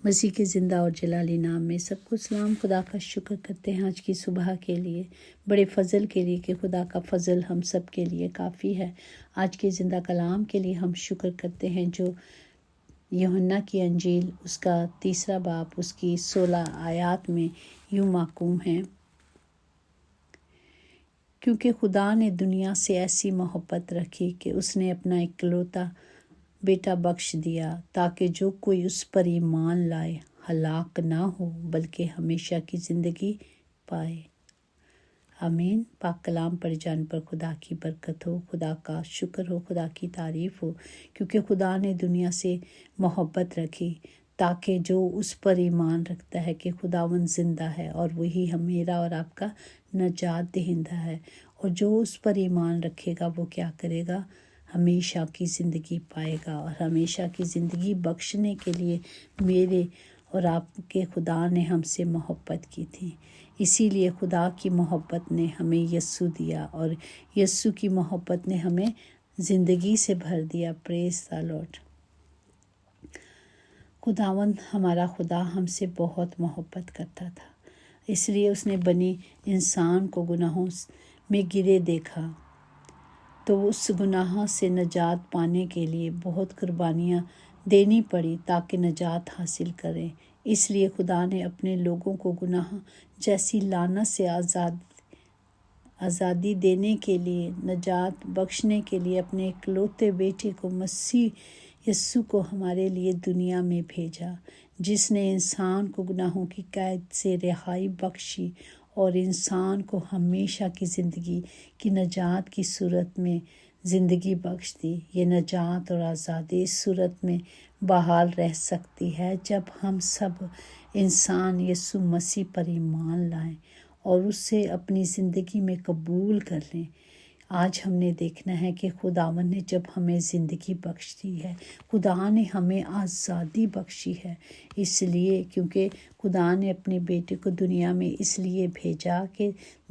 مسیح کے زندہ اور جلالی نام میں سب کو سلام۔ خدا کا شکر کرتے ہیں آج کی صبح کے لیے، بڑے فضل کے لیے کہ خدا کا فضل ہم سب کے لیے کافی ہے۔ آج کے زندہ کلام کے لیے ہم شکر کرتے ہیں جو یوحنا کی انجیل اس کا 3 باب اس کی 16 آیات میں یوں محکوم ہے، کیونکہ خدا نے دنیا سے ایسی محبت رکھی کہ اس نے اپنا اکلوتا بیٹا بخش دیا تاکہ جو کوئی اس پر ایمان لائے ہلاک نہ ہو بلکہ ہمیشہ کی زندگی پائے۔ آمین۔ پاک کلام پڑھ جان پر خدا کی برکت ہو، خدا کا شکر ہو، خدا کی تعریف ہو، کیونکہ خدا نے دنیا سے محبت رکھی تاکہ جو اس پر ایمان رکھتا ہے کہ خداوند زندہ ہے اور وہی میرا اور آپ کا نجات دہندہ ہے، اور جو اس پر ایمان رکھے گا وہ کیا کرے گا؟ ہمیشہ کی زندگی پائے گا۔ اور ہمیشہ کی زندگی بخشنے کے لیے میرے اور آپ کے خدا نے ہم سے محبت کی تھی، اسی لیے خدا کی محبت نے ہمیں یسوع دیا اور یسوع کی محبت نے ہمیں زندگی سے بھر دیا۔ پریز دی لارڈ۔ خداوند ہمارا خدا ہم سے بہت محبت کرتا تھا، اس لیے اس نے بنی انسان کو گناہوں میں گرے دیکھا تو اس گناہ سے نجات پانے کے لیے بہت قربانیاں دینی پڑی تاکہ نجات حاصل کریں۔ اس لیے خدا نے اپنے لوگوں کو گناہ جیسی لعنت سے آزادی دینے کے لیے، نجات بخشنے کے لیے اپنے اکلوتے بیٹے کو مسیح یسوع کو ہمارے لیے دنیا میں بھیجا، جس نے انسان کو گناہوں کی قید سے رہائی بخشی اور انسان کو ہمیشہ کی زندگی کی نجات کی صورت میں زندگی بخش دی۔ یہ نجات اور آزادی اس صورت میں بحال رہ سکتی ہے جب ہم سب انسان یسوع مسیح پر ایمان لائیں اور اسے اپنی زندگی میں قبول کر لیں۔ آج ہم نے دیکھنا ہے کہ خداوند نے جب ہمیں زندگی بخش دی ہے، خدا نے ہمیں آزادی بخشی ہے، اس لیے کیونکہ خدا نے اپنے بیٹے کو دنیا میں اس لیے بھیجا کہ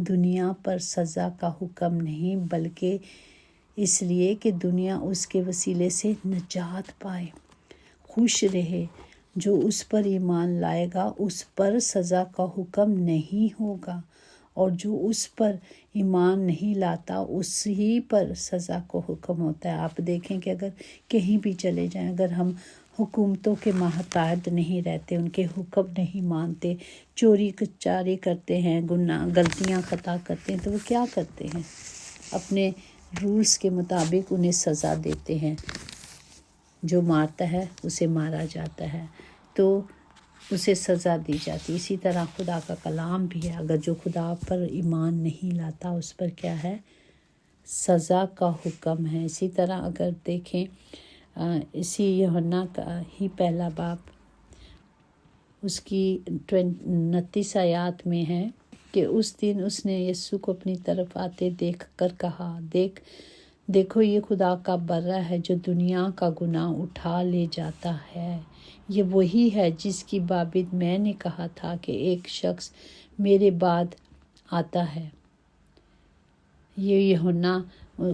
دنیا پر سزا کا حکم نہیں، بلکہ اس لیے کہ دنیا اس کے وسیلے سے نجات پائے، خوش رہے۔ جو اس پر ایمان لائے گا اس پر سزا کا حکم نہیں ہوگا، اور جو اس پر ایمان نہیں لاتا اسی پر سزا کو حکم ہوتا ہے۔ آپ دیکھیں کہ اگر کہیں بھی چلے جائیں، اگر ہم حکومتوں کے ماتحت نہیں رہتے، ان کے حکم نہیں مانتے، چوری چاری کرتے ہیں، غلطیاں خطا کرتے ہیں، تو وہ کیا کرتے ہیں؟ اپنے رولز کے مطابق انہیں سزا دیتے ہیں۔ جو مارتا ہے اسے مارا جاتا ہے، تو اسے سزا دی جاتی۔ اسی طرح خدا کا کلام بھی ہے، اگر جو خدا پر ایمان نہیں لاتا اس پر کیا ہے؟ سزا کا حکم ہے۔ اسی طرح اگر دیکھیں اسی یوحنا کا ہی 1 باب اس کی 29 آیات میں ہے کہ اس دن اس نے یسوع کو اپنی طرف آتے دیکھ کر کہا، دیکھو یہ خدا کا بڑہ ہے جو دنیا کا گناہ اٹھا لے جاتا ہے۔ یہ وہی ہے جس کی بابت میں نے کہا تھا کہ ایک شخص میرے بعد آتا ہے۔ یہ یوحنا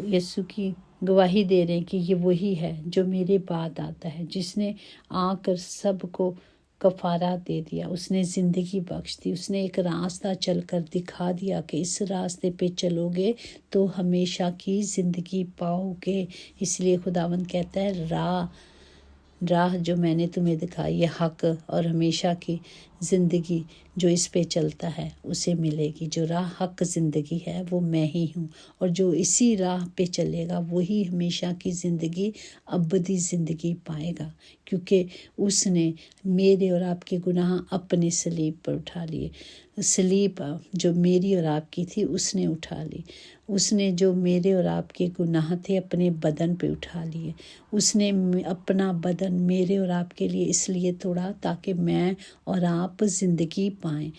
یسوع کی گواہی دے رہے ہیں کہ یہ وہی ہے جو میرے بعد آتا ہے، جس نے آ کر سب کو کفارہ دے دیا، اس نے زندگی بخش دی، اس نے ایک راستہ چل کر دکھا دیا کہ اس راستے پہ چلو گے تو ہمیشہ کی زندگی پاؤ گے۔ اس لیے خداوند کہتا ہے راہ جو میں نے تمہیں دکھائی، یہ حق اور ہمیشہ کی زندگی جو اس پہ چلتا ہے اسے ملے گی۔ جو راہ حق زندگی ہے وہ میں ہی ہوں، اور جو اسی راہ پہ چلے گا وہی ہمیشہ کی زندگی، ابدی زندگی پائے گا، کیونکہ اس نے میرے اور آپ کے گناہ اپنے صلیب پر اٹھا لیے۔ صلیب جو میری اور آپ کی تھی اس نے اٹھا لی، اس نے جو میرے اور آپ کے گناہ تھے اپنے بدن پہ اٹھا لیے، اس نے اپنا بدن میرے اور آپ کے لیے اس لیے توڑا تاکہ میں اور آپ زندگی پائیں،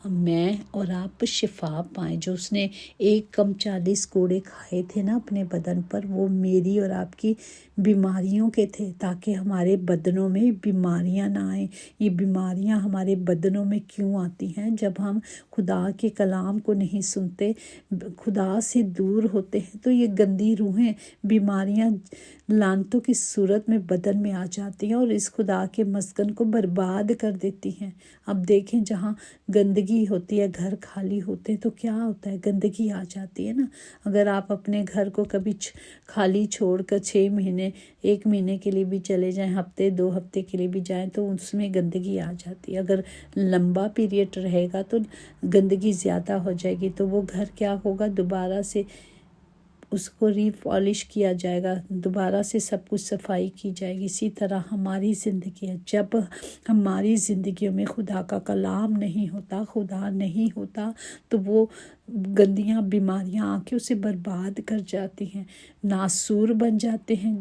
میں اور آپ شفا پائیں۔ جو اس نے 1 کوڑے کھائے تھے نا اپنے بدن پر، وہ میری اور آپ کی بیماریوں کے تھے تاکہ ہمارے بدنوں میں بیماریاں نہ آئیں۔ یہ بیماریاں ہمارے بدنوں میں کیوں آتی ہیں؟ ہے جب ہم خدا کے کلام کو نہیں سنتے، خدا سے دور ہوتے ہیں، تو یہ گندی روحیں، بیماریاں لعنتوں کی صورت میں بدن میں آ جاتی ہیں اور اس خدا کے مسکن کو برباد کر دیتی ہیں۔ اب دیکھیں جہاں گندگی ہوتی ہے، گھر خالی ہوتے ہیں تو کیا ہوتا ہے، گندگی آ جاتی ہے نا۔ اگر آپ اپنے گھر کو کبھی خالی چھوڑ کر 6 مہینے 1 مہینے کے لیے بھی چلے جائیں، ہفتے 2 ہفتے کے لیے بھی جائیں تو اس میں گندگی آ جاتی ہے۔ اگر لمبا پیریڈ رہے گا تو گندگی زیادہ ہو جائے گی، تو وہ گھر کیا ہوگا، دوبارہ سے اس کو ری پالش کیا جائے گا، دوبارہ سے سب کچھ صفائی کی جائے گی۔ اسی طرح ہماری زندگی ہے، جب ہماری زندگیوں میں خدا کا کلام نہیں ہوتا، خدا نہیں ہوتا، تو وہ گندیاں بیماریاں آ کے اسے برباد کر جاتی ہیں، ناسور بن جاتے ہیں۔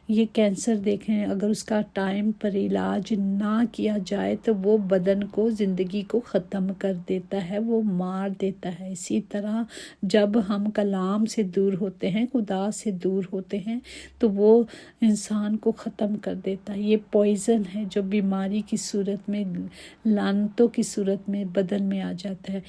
یہ کینسر دیکھیں، اگر اس کا ٹائم پر علاج نہ کیا جائے تو وہ بدن کو، زندگی کو ختم کر دیتا ہے، وہ مار دیتا ہے۔ اسی طرح جب ہم کلام سے دور ہوتے ہیں، خدا سے دور ہوتے ہیں، تو وہ انسان کو ختم کر دیتا ہے۔ یہ پوائزن ہے جو بیماری کی صورت میں، لعنتوں کی صورت میں بدن میں آ جاتا ہے۔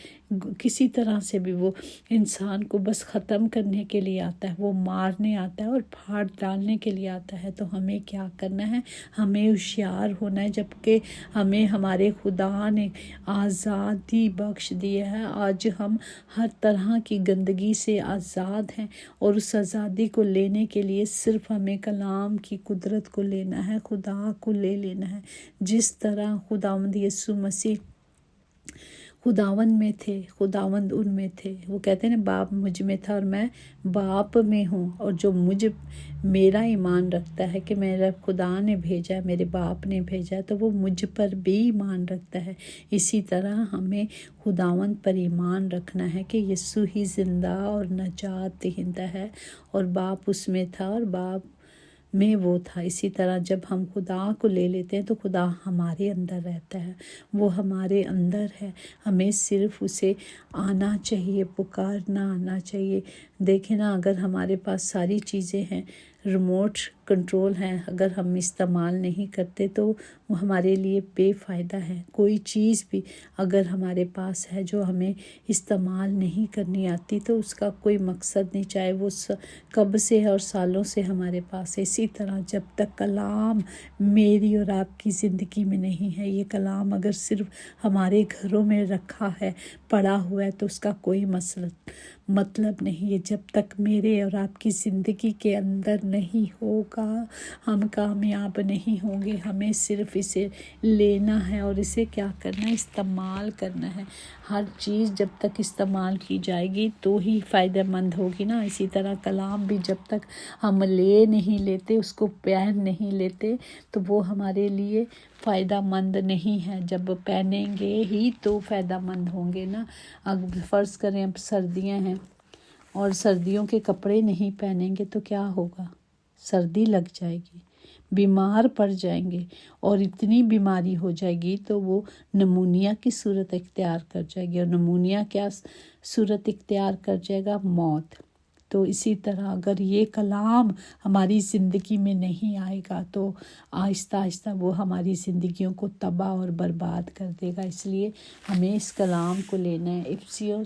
کسی طرح سے بھی وہ انسان کو بس ختم کرنے کے لیے آتا ہے، وہ مارنے آتا ہے اور پھاڑ ڈالنے کے لیے آتا ہے۔ تو ہمیں کیا کرنا ہے، ہمیں ہوشیار ہونا ہے، جبکہ ہمیں ہمارے خدا نے آزادی بخش دی ہے۔ آج ہم ہر طرح کی گندگی سے آزاد ہیں، اور اس آزادی کو لینے کے لیے صرف ہمیں کلام کی قدرت کو لینا ہے، خدا کو لے لینا ہے۔ جس طرح خداوند یسوع مسیح خداوند میں تھے، خداوند ان میں تھے۔ وہ کہتے ہیں نا، باپ مجھ میں تھا اور میں باپ میں ہوں، اور جو میرا ایمان رکھتا ہے کہ میرا خدا نے بھیجا ہے، میرے باپ نے بھیجا ہے، تو وہ مجھ پر بھی ایمان رکھتا ہے۔ اسی طرح ہمیں خداوند پر ایمان رکھنا ہے کہ یسوع ہی زندہ اور نجات دہندہ ہے، اور باپ اس میں تھا اور باپ میں وہ تھا۔ اسی طرح جب ہم خدا کو لے لیتے ہیں تو خدا ہمارے اندر رہتا ہے، وہ ہمارے اندر ہے۔ ہمیں صرف اسے آنا چاہیے، پکارنا آنا چاہیے۔ دیکھیں نا، اگر ہمارے پاس ساری چیزیں ہیں، ریموٹ کنٹرول ہیں، اگر ہم استعمال نہیں کرتے تو وہ ہمارے لیے بے فائدہ ہے۔ کوئی چیز بھی اگر ہمارے پاس ہے جو ہمیں استعمال نہیں کرنی آتی تو اس کا کوئی مقصد نہیں، چاہے وہ کب سے ہے اور سالوں سے ہمارے پاس ہے۔ اسی طرح جب تک کلام میری اور آپ کی زندگی میں نہیں ہے، یہ کلام اگر صرف ہمارے گھروں میں رکھا ہے، پڑا ہوا ہے، تو اس کا کوئی مطلب نہیں ہے۔ جب تک میرے اور آپ کی زندگی کے اندر نہیں ہوگا، ہم کامیاب نہیں ہوں گے۔ ہمیں صرف اسے لینا ہے اور اسے کیا کرنا ہے، استعمال کرنا ہے۔ ہر چیز جب تک استعمال کی جائے گی تو ہی فائدہ مند ہوگی نا۔ اسی طرح کلام بھی جب تک ہم لے نہیں لیتے، اس کو پہن نہیں لیتے، تو وہ ہمارے لیے فائدہ مند نہیں ہے۔ جب پہنیں گے ہی تو فائدہ مند ہوں گے نا۔ اگر فرض کریں اب سردیاں ہیں اور سردیوں کے کپڑے نہیں پہنیں گے تو کیا ہوگا، سردی لگ جائے گی، بیمار پڑ جائیں گے، اور اتنی بیماری ہو جائے گی تو وہ نمونیا کی صورت اختیار کر جائے گی، اور نمونیا کیا صورت اختیار کر جائے گا، موت۔ تو اسی طرح اگر یہ کلام ہماری زندگی میں نہیں آئے گا تو آہستہ آہستہ وہ ہماری زندگیوں کو تباہ اور برباد کر دے گا۔ اس لیے ہمیں اس کلام کو لینا ہے۔ افسیوں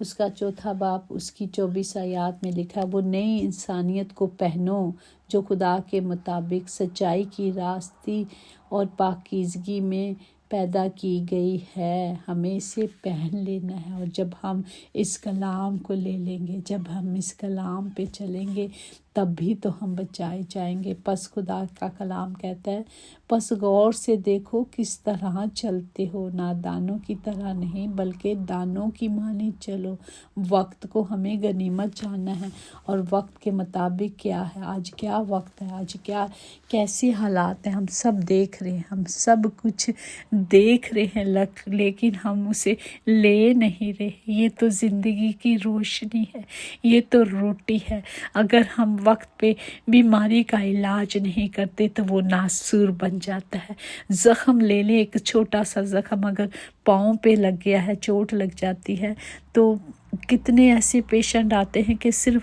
اس کا 4 باب اس کی 24 آیات میں لکھا، وہ نئی انسانیت کو پہنو جو خدا کے مطابق سچائی کی راستی اور پاکیزگی میں پیدا کی گئی ہے۔ ہمیں اسے پہن لینا ہے، اور جب ہم اس کلام کو لے لیں گے، جب ہم اس کلام پہ چلیں گے، تب بھی تو ہم بچائے جائیں گے۔ پس خدا کا کلام کہتا ہے، پس غور سے دیکھو کس طرح چلتے ہو، نادانوں کی طرح نہیں بلکہ دانوں کی مانند چلو۔ وقت کو ہمیں غنیمت جاننا ہے، اور وقت کے مطابق کیا ہے، آج کیا وقت ہے، آج کیسے حالات ہیں، ہم سب دیکھ رہے ہیں، ہم سب کچھ دیکھ رہے ہیں، لیکن ہم اسے لے نہیں رہے۔ یہ تو زندگی کی روشنی ہے، یہ تو روٹی ہے۔ اگر ہم وقت پہ بیماری کا علاج نہیں کرتے تو وہ ناسور بن جاتا ہے۔ زخم لے لیں، ایک چھوٹا سا زخم اگر پاؤں پہ لگ گیا ہے، چوٹ لگ جاتی ہے، تو کتنے ایسے پیشنٹ آتے ہیں کہ صرف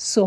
100